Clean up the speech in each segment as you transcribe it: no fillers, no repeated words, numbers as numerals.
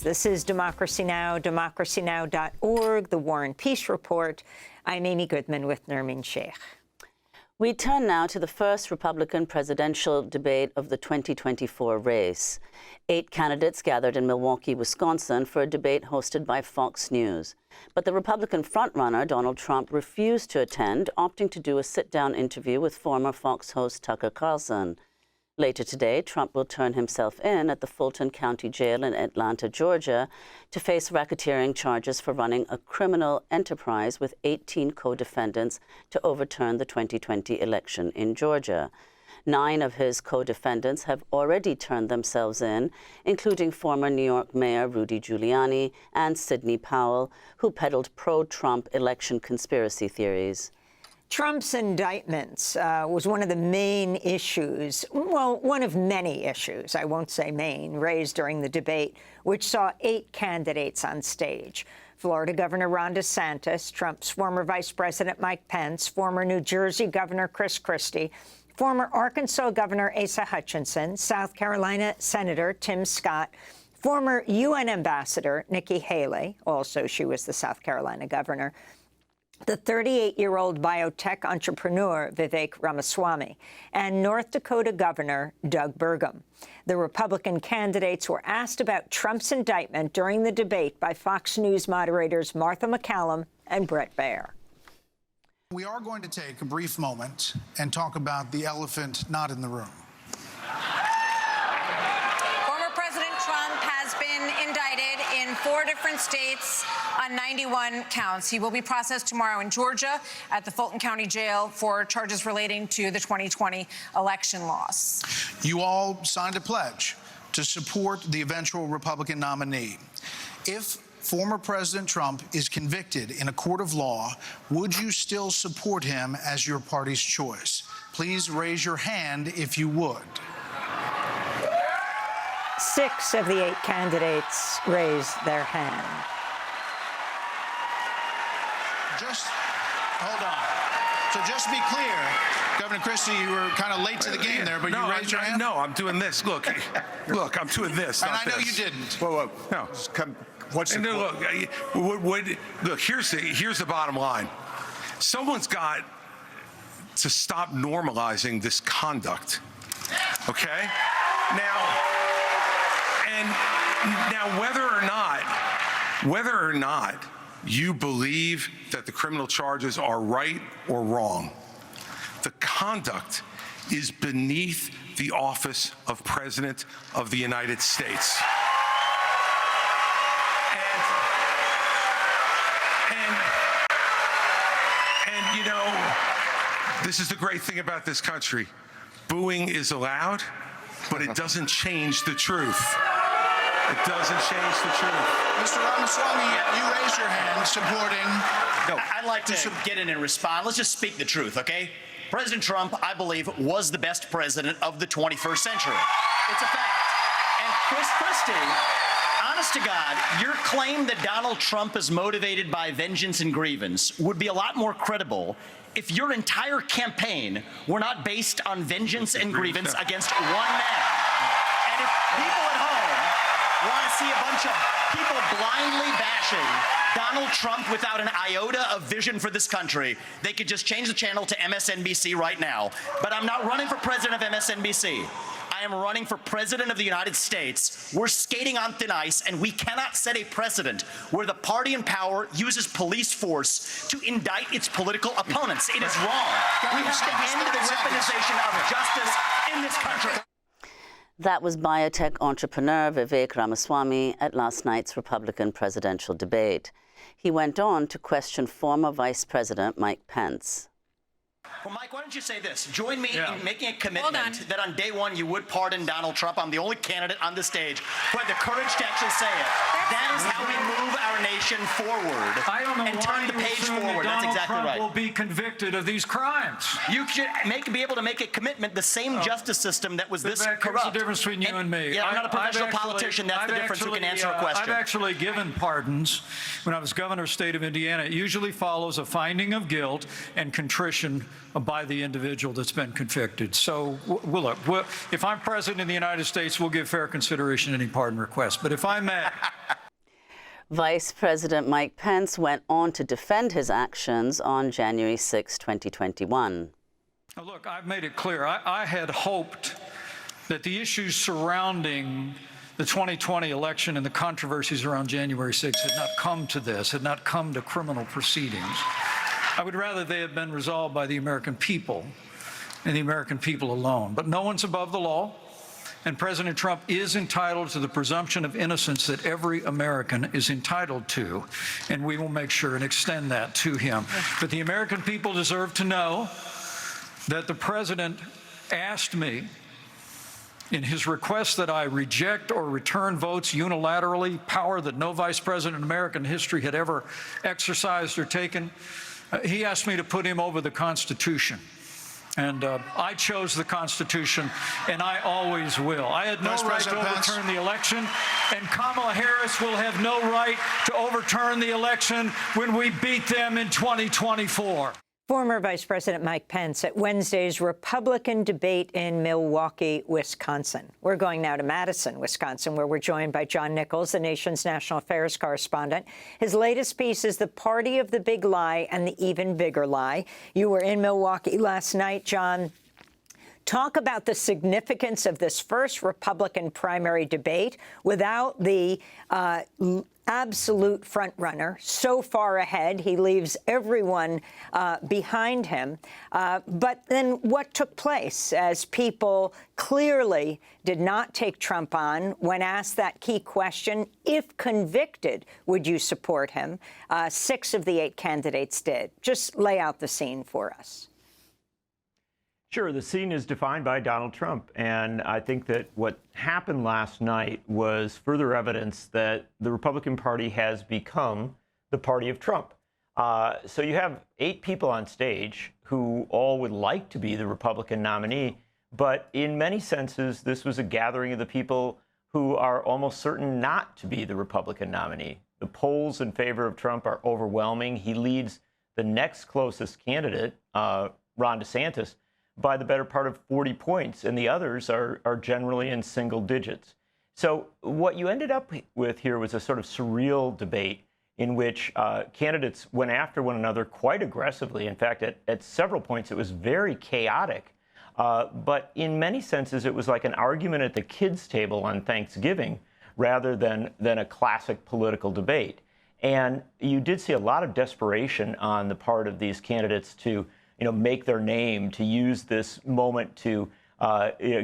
This is Democracy Now!, democracynow.org, The War and Peace Report. I'm Amy Goodman with Nermeen Sheikh. We turn now to the first Republican presidential debate of the 2024 race. 8 candidates gathered in Milwaukee, Wisconsin for a debate hosted by Fox News. But the Republican frontrunner, Donald Trump, refused to attend, opting to do a sit-down interview with former Fox host Tucker Carlson. Later today, Trump will turn himself in at the Fulton County Jail in Atlanta, Georgia, to face racketeering charges for running a criminal enterprise with 18 co-defendants to overturn the 2020 election in Georgia. 9 of his co-defendants have already turned themselves in, including former New York Mayor Rudy Giuliani and Sidney Powell, who peddled pro-Trump election conspiracy theories. Trump's indictments was one of the main issues, well, one of many issues, I won't say main, raised during the debate, which saw 8 candidates on stage. Florida Governor Ron DeSantis, Trump's former Vice President Mike Pence, former New Jersey Governor Chris Christie, former Arkansas Governor Asa Hutchinson, South Carolina Senator Tim Scott, former UN Ambassador Nikki Haley, also she was the South Carolina governor, the 38-year-old biotech entrepreneur Vivek Ramaswamy, and North Dakota Governor Doug Burgum. The Republican candidates were asked about Trump's indictment during the debate by Fox News moderators Martha McCallum and Bret Baier. We are going to take a brief moment and talk about the elephant not in the room. Former President Trump has been indicted in 4 different states on 91 counts. He will be processed tomorrow in Georgia at the Fulton County Jail for charges relating to the 2020 election loss. You all signed a pledge to support the eventual Republican nominee. If former President Trump is convicted in a court of law, would you still support him as your party's choice? Please raise your hand if you would. 6 of the 8 candidates raised their hand. Just hold on. So just to be clear, Governor Christie, you were kind of late to the game there, but you raised your hand? No, I'm doing this. Look, I'm doing this. And I know you didn't. Whoa. No. What's the Look, here's the bottom line. Someone's got to stop normalizing this conduct. Okay? Now, whether or not you believe that the criminal charges are right or wrong, the conduct is beneath the office of President of the United States. And you know, this is the great thing about this country. Booing is allowed, but it doesn't change the truth. It doesn't change the truth. Mr. Ramaswamy, you raised your hand supporting. No, I'd like to get in and respond. Let's just speak the truth, okay? President Trump, I believe, was the best president of the 21st century. It's a fact. And Chris Christie, honest to God, your claim that Donald Trump is motivated by vengeance and grievance would be a lot more credible if your entire campaign were not based on vengeance and grievance against one man. And if people at home want to see a bunch of people blindly bashing Donald Trump without an iota of vision for this country, they could just change the channel to MSNBC right now. But I'm not running for president of MSNBC. I am running for president of the United States. We're skating on thin ice, and we cannot set a precedent where the party in power uses police force to indict its political opponents. It is wrong. We have to end the weaponization of justice in this country. That was biotech entrepreneur Vivek Ramaswamy at last night's Republican presidential debate. He went on to question former Vice President Mike Pence. Well, Mike, why don't you say this? Join me in making a commitment that on day one you would pardon Donald Trump. I'm the only candidate on the stage who had the courage to actually say it. That is how we move our nation forward. I don't know and why turn the page forward. That That's Donald exactly Trump right. will be convicted of these crimes. You should be able to make a commitment. The same justice system that was this corrupt. There's a difference between you and me. Yeah, I'm not a professional politician. That's the difference. Who can answer a question? I've actually given pardons when I was governor of the state of Indiana. It usually follows a finding of guilt and contrition by the individual that's been convicted. So, if I'm president of the United States, we'll give fair consideration to any pardon request. But if I'm Vice President Mike Pence went on to defend his actions on January 6, 2021. Now, look, I've made it clear. I had hoped that the issues surrounding the 2020 election and the controversies around January 6 had not come to this, had not come to criminal proceedings. I would rather they had been resolved by the American people and the American people alone. But no one's above the law, and President Trump is entitled to the presumption of innocence that every American is entitled to, and we will make sure and extend that to him. But the American people deserve to know that the president asked me in his request that I reject or return votes unilaterally, power that no vice president in American history had ever exercised or taken. He asked me to put him over the Constitution. And I chose the Constitution, and I always will. I had no right to overturn the election, and Kamala Harris will have no right to overturn the election when we beat them in 2024. Former Vice President Mike Pence at Wednesday's Republican debate in Milwaukee, Wisconsin. We're going now to Madison, Wisconsin, where we're joined by John Nichols, the nation's national affairs correspondent. His latest piece is The Party of the Big Lie and the Even Bigger Lie. You were in Milwaukee last night, John. Talk about the significance of this first Republican primary debate without the absolute frontrunner so far ahead. He leaves everyone behind him. But then what took place as people clearly did not take Trump on when asked that key question, if convicted, would you support him? 6 of the 8 candidates did. Just lay out the scene for us. Sure. The scene is defined by Donald Trump. And I think that what happened last night was further evidence that the Republican Party has become the party of Trump. So you have 8 people on stage who all would like to be the Republican nominee. But in many senses, this was a gathering of the people who are almost certain not to be the Republican nominee. The polls in favor of Trump are overwhelming. He leads the next closest candidate, Ron DeSantis, by the better part of 40 points, and the others are generally in single digits. So what you ended up with here was a sort of surreal debate in which candidates went after one another quite aggressively. In fact, at several points, it was very chaotic. But in many senses, it was like an argument at the kids' table on Thanksgiving rather than a classic political debate. And you did see a lot of desperation on the part of these candidates to make their name, to use this moment to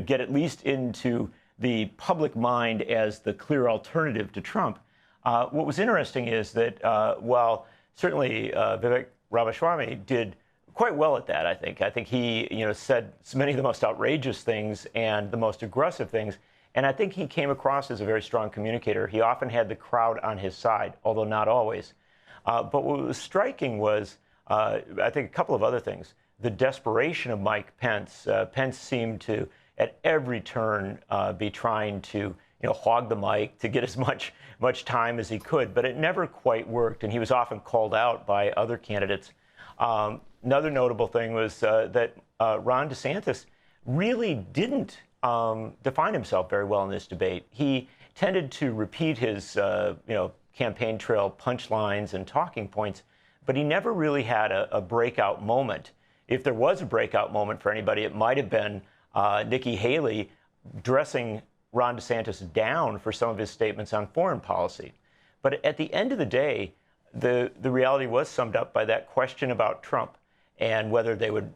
get at least into the public mind as the clear alternative to Trump. What was interesting is that while certainly Vivek Ramaswamy did quite well at that, I think he said many of the most outrageous things and the most aggressive things. And I think he came across as a very strong communicator. He often had the crowd on his side, although not always. But what was striking was I think a couple of other things. The desperation of Mike Pence. Pence seemed to, at every turn, be trying to, hog the mic to get as much time as he could, but it never quite worked, and he was often called out by other candidates. Another notable thing was that Ron DeSantis really didn't define himself very well in this debate. He tended to repeat his, campaign trail punchlines and talking points, but he never really had a breakout moment. If there was a breakout moment for anybody, it might have been Nikki Haley dressing Ron DeSantis down for some of his statements on foreign policy. But at the end of the day, the reality was summed up by that question about Trump and whether they would,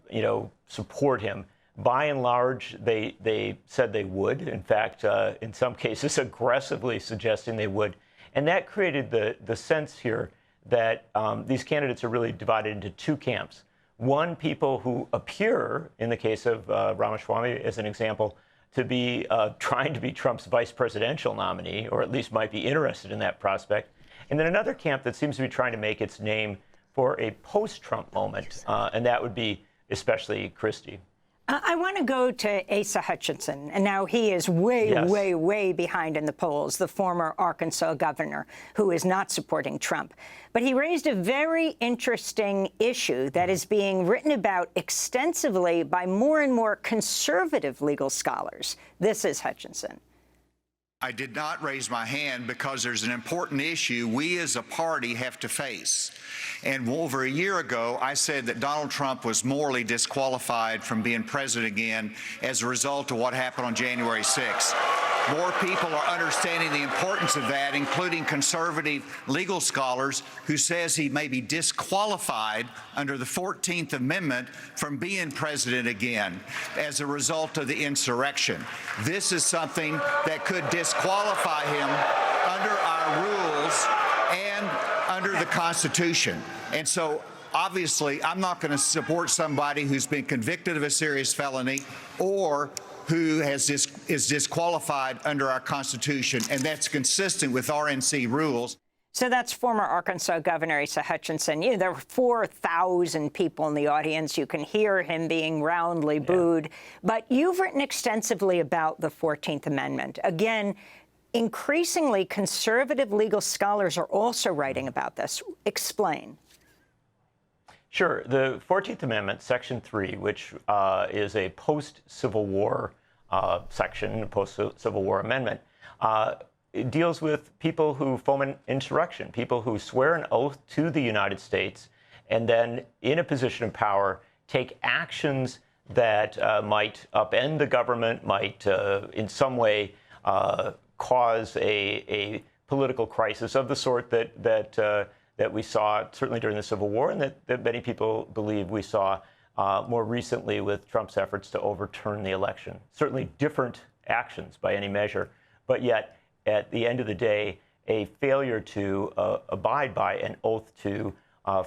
support him. By and large, they said they would. In fact, in some cases, aggressively suggesting they would. And that created the sense here that these candidates are really divided into 2 camps. One, people who appear, in the case of Ramaswamy, as an example, to be trying to be Trump's vice presidential nominee, or at least might be interested in that prospect. And then another camp that seems to be trying to make its name for a post-Trump moment, and that would be especially Christie. I want to go to Asa Hutchinson, and now he is way behind in the polls, the former Arkansas governor, who is not supporting Trump. But he raised a very interesting issue that is being written about extensively by more and more conservative legal scholars. This is Hutchinson. I did not raise my hand because there's an important issue we as a party have to face. And over a year ago, I said that Donald Trump was morally disqualified from being president again as a result of what happened on January 6th. More people are understanding the importance of that, including conservative legal scholars who says he may be disqualified under the 14th Amendment from being president again as a result of the insurrection. This is something that could disqualify him under our rules and under the Constitution. And so, obviously, I'm not going to support somebody who's been convicted of a serious felony or who is disqualified under our Constitution, and that's consistent with RNC rules. So that's former Arkansas Governor Asa Hutchinson. You know, there were 4,000 people in the audience. You can hear him being roundly booed. But you've written extensively about the 14th Amendment. Again, increasingly conservative legal scholars are also writing about this. Explain. Sure. The 14th Amendment, Section 3, which is a post-Civil War section, a post-Civil War amendment, it deals with people who foment insurrection, people who swear an oath to the United States and then, in a position of power, take actions that might upend the government, might in some way cause a political crisis of the sort that we saw certainly during the Civil War, and that many people believe we saw more recently with Trump's efforts to overturn the election. Certainly different actions by any measure, but yet at the end of the day, a failure to abide by an oath to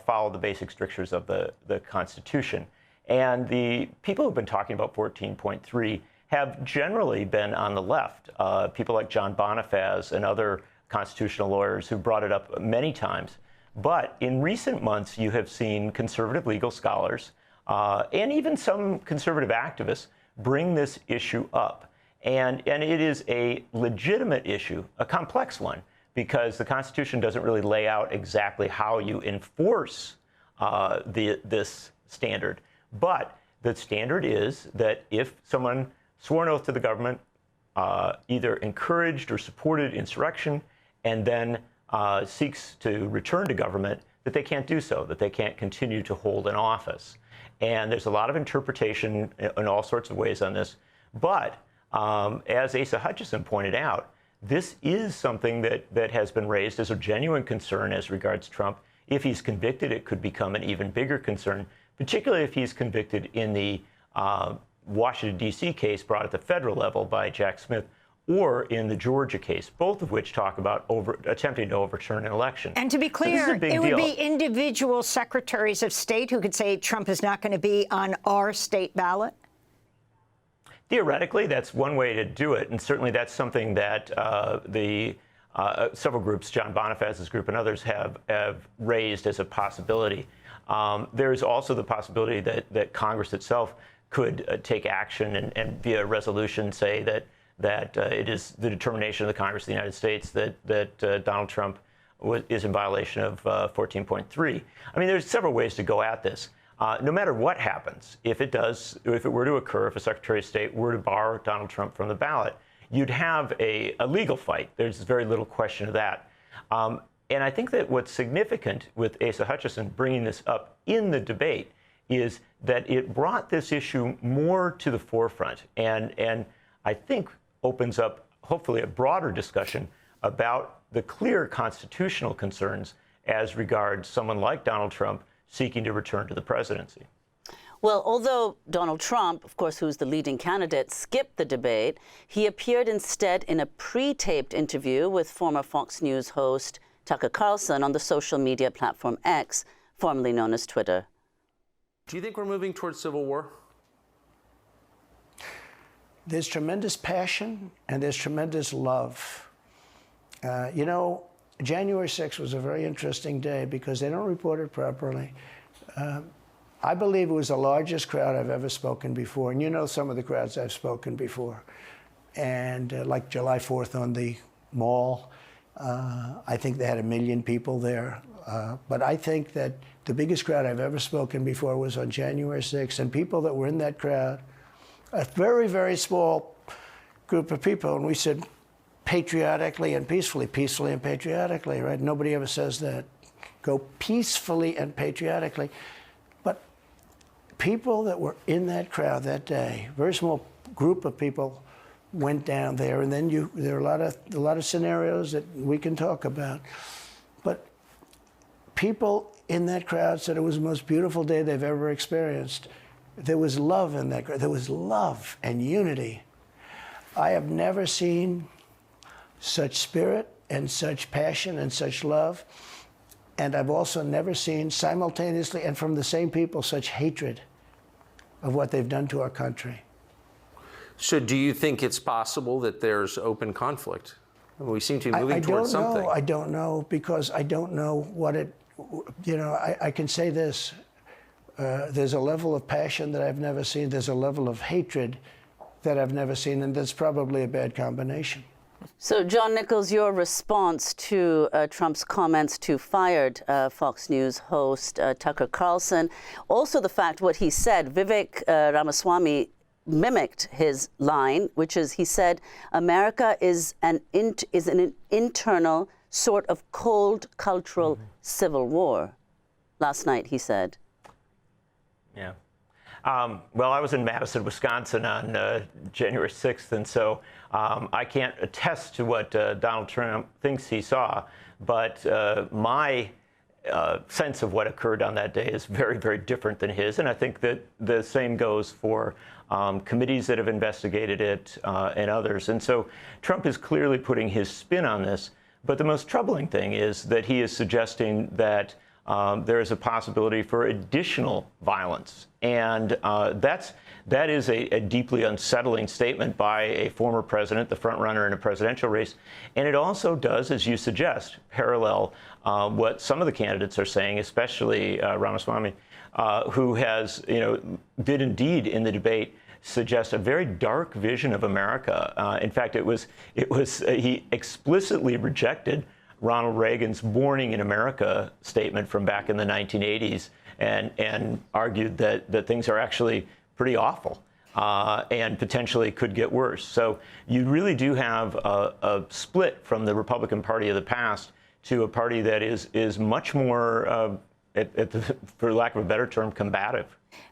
follow the basic strictures of the Constitution. And the people who've been talking about 14.3 have generally been on the left. People like John Bonifaz and other constitutional lawyers who brought it up many times. But in recent months, you have seen conservative legal scholars and even some conservative activists bring this issue up. And it is a legitimate issue, a complex one, because the Constitution doesn't really lay out exactly how you enforce this standard. But the standard is that if someone swore an oath to the government, either encouraged or supported insurrection, and then seeks to return to government, that they can't do so, that they can't continue to hold an office. And there's a lot of interpretation in all sorts of ways on this. But as Asa Hutchinson pointed out, this is something that has been raised as a genuine concern as regards Trump. If he's convicted, it could become an even bigger concern, particularly if he's convicted in the Washington, D.C. case brought at the federal level by Jack Smith, or in the Georgia case, both of which talk about attempting to overturn an election. And to be clear, it would be individual secretaries of state who could say Trump is not going to be on our state ballot? Theoretically, that's one way to do it, and certainly that's something that several groups, John Bonifaz's group and others, have raised as a possibility. There's also the possibility that Congress itself could take action and via resolution say that it is the determination of the Congress of the United States that Donald Trump is in violation of 14.3. I mean, there's several ways to go at this. No matter what happens, if it were to occur, if a Secretary of State were to bar Donald Trump from the ballot, you'd have a legal fight. There's very little question of that. And I think that what's significant with Asa Hutchinson bringing this up in the debate is that it brought this issue more to the forefront, and I think opens up, hopefully, a broader discussion about the clear constitutional concerns as regards someone like Donald Trump seeking to return to the presidency. Well, although Donald Trump, of course, who's the leading candidate, skipped the debate, he appeared instead in a pre-taped interview with former Fox News host Tucker Carlson on the social media platform X, formerly known as Twitter. Do you think we're moving towards civil war? There's tremendous passion and there's tremendous love. You know, January 6th was a very interesting day because they don't report it properly. I believe it was the largest crowd I've ever spoken before. And you know some of the crowds I've spoken before. And like July 4th on the Mall, I think they had 1 million people there. But I think that the biggest crowd I've ever spoken before was on January 6th. And people that were in that crowd, a very, very small group of people, and we said, patriotically and peacefully, peacefully and patriotically, right? Nobody ever says that. Go peacefully and patriotically. But people that were in that crowd that day, very small group of people, went down there, and then there are a lot of scenarios that we can talk about. But people in that crowd said it was the most beautiful day they've ever experienced. There was love in that crowd. There was love and unity. I have never seen such spirit and such passion and such love. And I've also never seen simultaneously and from the same people such hatred of what they've done to our country. So do you think it's possible that there's open conflict? We seem to be moving towards something. I don't know, because I don't know what it, I can say this. There's a level of passion that I've never seen. There's a level of hatred that I've never seen, and that's probably a bad combination. So, John Nichols, your response to Trump's comments to fired Fox News host Tucker Carlson, also the fact what he said, Vivek Ramaswamy mimicked his line, which is, he said, America is an internal sort of cold cultural civil war. Last night, he said. Yeah. Well, I was in Madison, Wisconsin on January 6th, and so I can't attest to what Donald Trump thinks he saw, but my sense of what occurred on that day is very, very different than his, and I think that the same goes for committees that have investigated it and others. And so Trump is clearly putting his spin on this, but the most troubling thing is that he is suggesting that there is a possibility for additional violence. And that is a deeply unsettling statement by a former president, the front runner in a presidential race. And it also does, as you suggest, parallel what some of the candidates are saying, especially Ramaswamy, who has, did indeed in the debate suggest a very dark vision of America. In fact, he explicitly rejected Ronald Reagan's Morning in America statement from back in the 1980s and argued that things are actually pretty awful and potentially could get worse. So you really do have a split from the Republican Party of the past to a party that is much more, for lack of a better term, combative.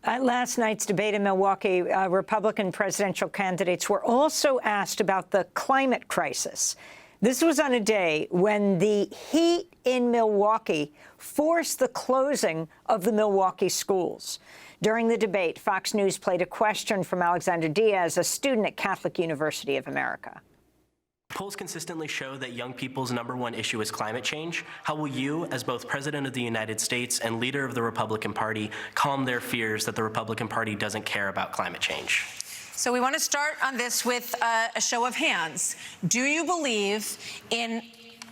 At last night's debate in Milwaukee, Republican presidential candidates were also asked about the climate crisis. This was on a day when the heat in Milwaukee forced the closing of the Milwaukee schools. During the debate, Fox News played a question from Alexander Diaz, a student at Catholic University of America. Polls consistently show that young people's #1 issue is climate change. How will you, as both President of the United States and leader of the Republican Party, calm their fears that the Republican Party doesn't care about climate change? So we want to start on this with a show of hands. Do you believe in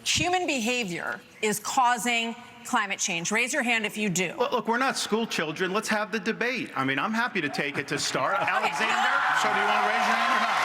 human behavior is causing climate change? Raise your hand if you do. Well, look, we're not school children. Let's have the debate. I mean, I'm happy to take it to start. Alexander? So do you want to raise your hand or not?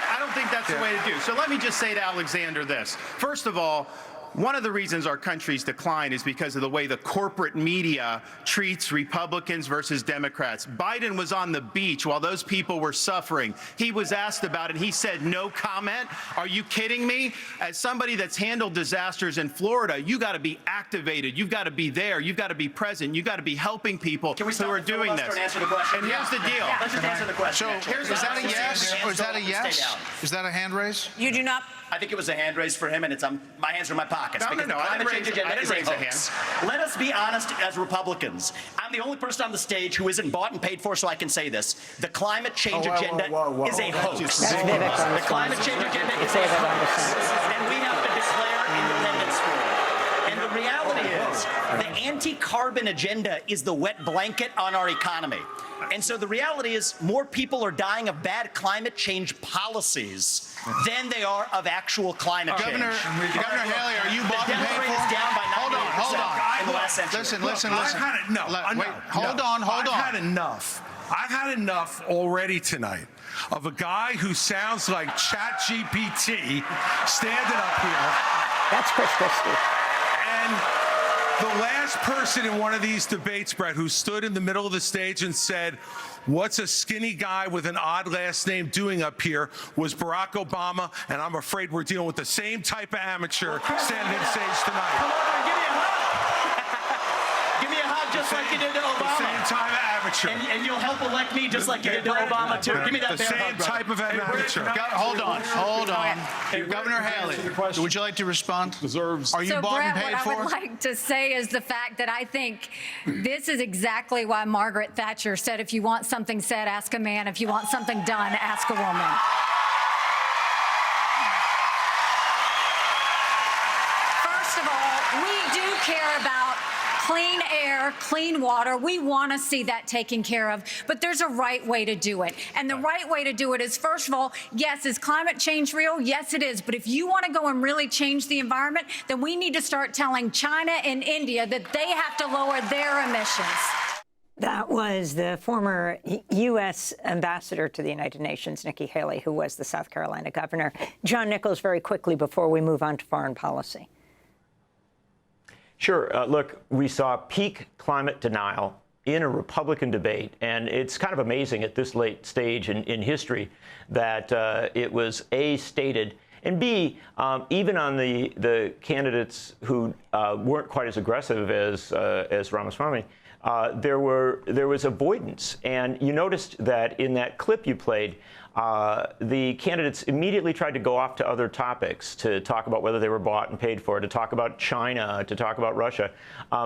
I don't think that's the way to do. So let me just say to Alexander this. First of all, one of the reasons our country's decline is because of the way the corporate media treats Republicans versus Democrats. Biden was on the beach while those people were suffering. He was asked about it. He said, no comment. Are you kidding me? As somebody that's handled disasters in Florida, you got to be activated. You've got to be there. You've got to be present. You've got to be helping people who are doing this. And answer the question? And here's the deal. Yeah, let's just answer the question. So is that a yes? Or is that a yes? Is that a hand raise? You do not. I think it was a hand raise for him, and it's my hands are in my pockets. No, because no, the climate change agenda I didn't is raise a hoax. Let us be honest as Republicans. I'm the only person on the stage who isn't bought and paid for, so I can say this. The climate change agenda is a hoax. The climate change agenda is a hoax, and we have to declare independence for it. And the reality is, the anti-carbon agenda is the wet blanket on our economy. And so the reality is more people are dying of bad climate change policies than they are of actual climate change. Governor Haley, are you bought and paid for? Is down by 98% in the last century. Listen. I've had enough. Wait, hold on. I've had enough. I've had enough already tonight of a guy who sounds like ChatGPT standing up here. That's Chris Christie. The last person in one of these debates, Brett, who stood in the middle of the stage and said, "What's a skinny guy with an odd last name doing up here?" was Barack Obama, and I'm afraid we're dealing with the same type of amateur standing on stage tonight. Come over and give me a hug. Give me a hug just like you did to Obama. The same type of amateur. And you'll help elect me just like you did to Obama, too. Give me that The bear same hug, brother. type of amateur. Hold on. Governor Haley, would you like to respond? Are you So, bought Brett, and paid what for? I would like to say is the fact that I think this is exactly why Margaret Thatcher said, if you want something said, ask a man. If you want something done, ask a woman. First of all, we do care about clean air, clean water. We want to see that taken care of, but there's a right way to do it. And the right way to do it is, first of all, yes, is climate change real? Yes, it is. But if you want to go and really change the environment, then we need to start telling China and India that they have to lower their emissions. That was the former U.S. ambassador to the United Nations, Nikki Haley, who was the South Carolina governor. John Nichols, very quickly before we move on to foreign policy. Sure. Look, we saw peak climate denial in a Republican debate, and it's kind of amazing at this late stage in history that it was A, stated, and B, even on the candidates who weren't quite as aggressive as Ramaswamy, there was avoidance. And you noticed that in that clip you played, the candidates immediately tried to go off to other topics, to talk about whether they were bought and paid for, to talk about China, to talk about Russia,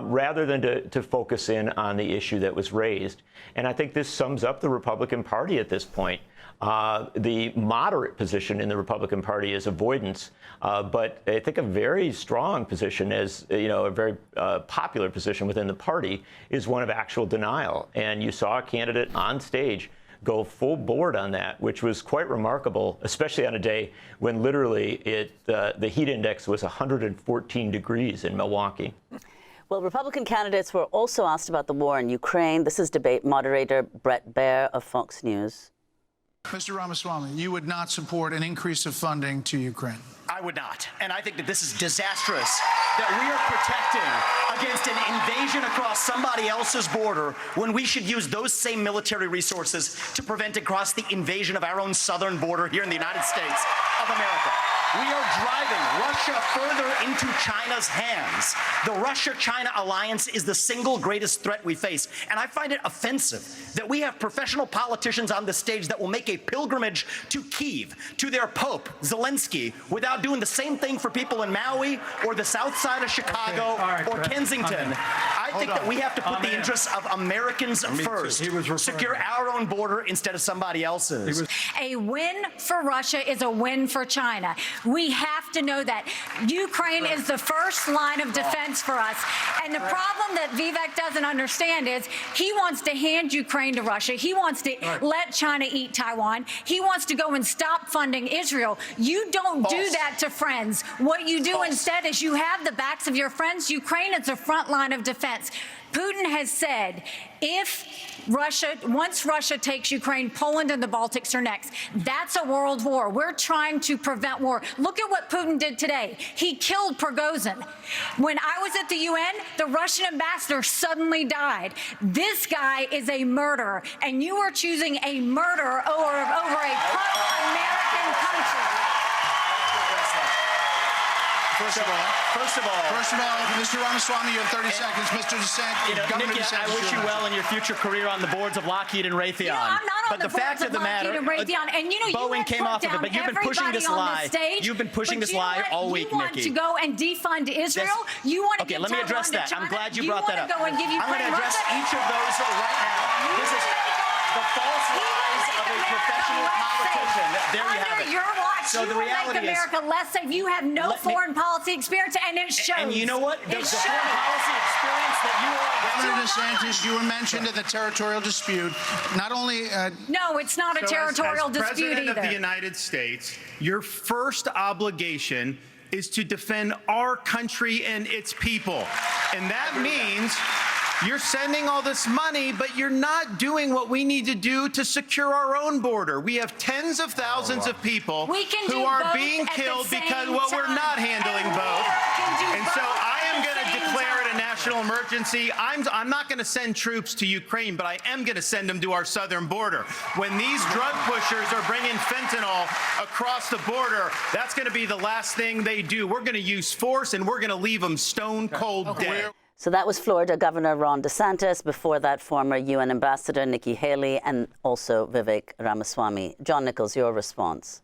rather than to focus in on the issue that was raised. And I think this sums up the Republican Party at this point. The moderate position in the Republican Party is avoidance, but I think a very strong position, as you know, a very popular position within the party, is one of actual denial. And you saw a candidate on stage go full board on that, which was quite remarkable, especially on a day when literally the heat index was 114 degrees in Milwaukee. Well, Republican candidates were also asked about the war in Ukraine. This is debate moderator Brett Baer of Fox News. Mr. Ramaswamy, you would not support an increase of funding to Ukraine? I would not. And I think that this is disastrous, that we are protecting against an invasion across somebody else's border when we should use those same military resources to prevent across the invasion of our own southern border here in the United States of America. We are driving Russia further into China's hands. The Russia-China alliance is the single greatest threat we face. And I find it offensive that we have professional politicians on the stage that will make a pilgrimage to Kyiv, to their Pope, Zelensky, without doing the same thing for people in Maui or the south side of Chicago or Kensington. I think that we have to put the interests of Americans first. Secure our own border instead of somebody else's. A win for Russia is a win for China. We have to know that. Ukraine is the first line of defense for us. And the problem that Vivek doesn't understand is he wants to hand Ukraine to Russia. He wants to let China eat Taiwan. He wants to go and stop funding Israel. You don't do that to friends. What you do instead is you have the backs of your friends. Ukraine is the front line of defense. Putin has said once Russia takes Ukraine, Poland and the Baltics are next. That's a world war. We're trying to prevent war. Look at what Putin did today. He killed Prigozhin. When I was at the UN, the Russian ambassador suddenly died. This guy is a murderer, and you are choosing a murderer over a pro-American country. First of all, Mr. Ramaswamy, you have 30 seconds. Mr. DeSantis, Nikki, I wish you well in your future career on the boards of Lockheed and Raytheon. You know, I'm not on the boards of Lockheed and Raytheon. And you know, Boeing came off of it, but you've been pushing this lie. You've been pushing this lie all week, Nikki. You want to go and defund Israel? You want to okay, give let me address Taiwan that. to China? I'm glad you brought that up. Go and give I'm going to address each of those right now. This is the false lies of a professional politician. There you have it. Under your watch, so the reality make America less safe. You have no foreign policy experience, and it shows. And you know what? The foreign policy experience that you are. Governor DeSantis, you were mentioned in the territorial dispute. Not only. No, it's not a territorial dispute either. President of the United States, your first obligation is to defend our country and its people. And that means you're sending all this money, but you're not doing what we need to do to secure our own border. We have tens of thousands of people who are being killed because we're not handling both. And so I am going to declare it a national national emergency. I'm not going to send troops to Ukraine, but I am going to send them to our southern border. When these drug pushers are bringing fentanyl across the border, that's going to be the last thing they do. We're going to use force, and we're going to leave them stone cold dead. So that was Florida Governor Ron DeSantis. Before that, former UN Ambassador Nikki Haley and also Vivek Ramaswamy. John Nichols, your response.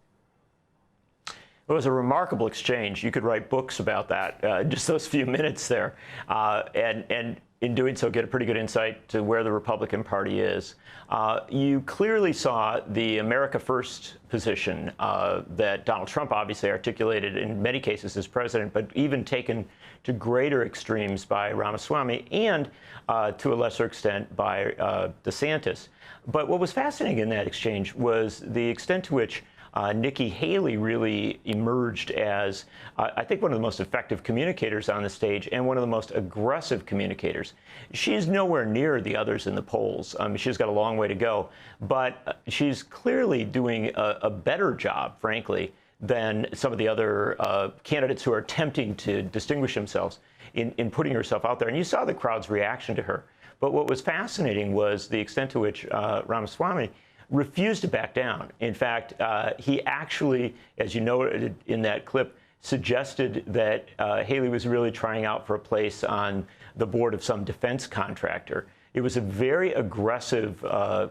It was a remarkable exchange. You could write books about that, just those few minutes there. And in doing so, get a pretty good insight to where the Republican Party is. You clearly saw the America First position that Donald Trump obviously articulated in many cases as president, but even taken to greater extremes by Ramaswamy and to a lesser extent by DeSantis. But what was fascinating in that exchange was the extent to which Nikki Haley really emerged as, I think, one of the most effective communicators on the stage and one of the most aggressive communicators. She's nowhere near the others in the polls. She's got a long way to go, but she's clearly doing a better job, frankly, than some of the other candidates who are attempting to distinguish themselves in putting herself out there. And you saw the crowd's reaction to her. But what was fascinating was the extent to which Ramaswamy refused to back down. In fact, he actually, as you noted in that clip, suggested that Haley was really trying out for a place on the board of some defense contractor. It was a very aggressive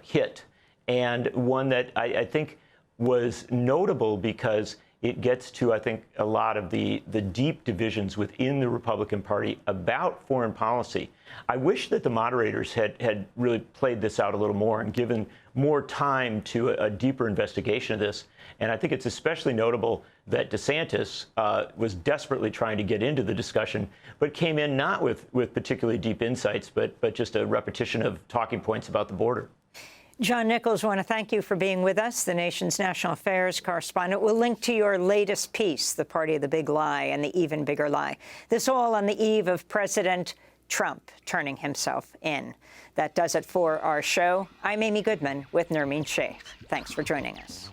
hit, and one that I think was notable because it gets to, I think, a lot of the deep divisions within the Republican Party about foreign policy. I wish that the moderators had really played this out a little more and given more time to a deeper investigation of this. And I think it's especially notable that DeSantis was desperately trying to get into the discussion, but came in not with particularly deep insights, but just a repetition of talking points about the border. John Nichols, I want to thank you for being with us, the nation's national affairs correspondent. We'll link to your latest piece, The Party of the Big Lie and the Even Bigger Lie. This all on the eve of President Trump turning himself in. That does it for our show. I'm Amy Goodman with Nermeen Sheikh. Thanks for joining us.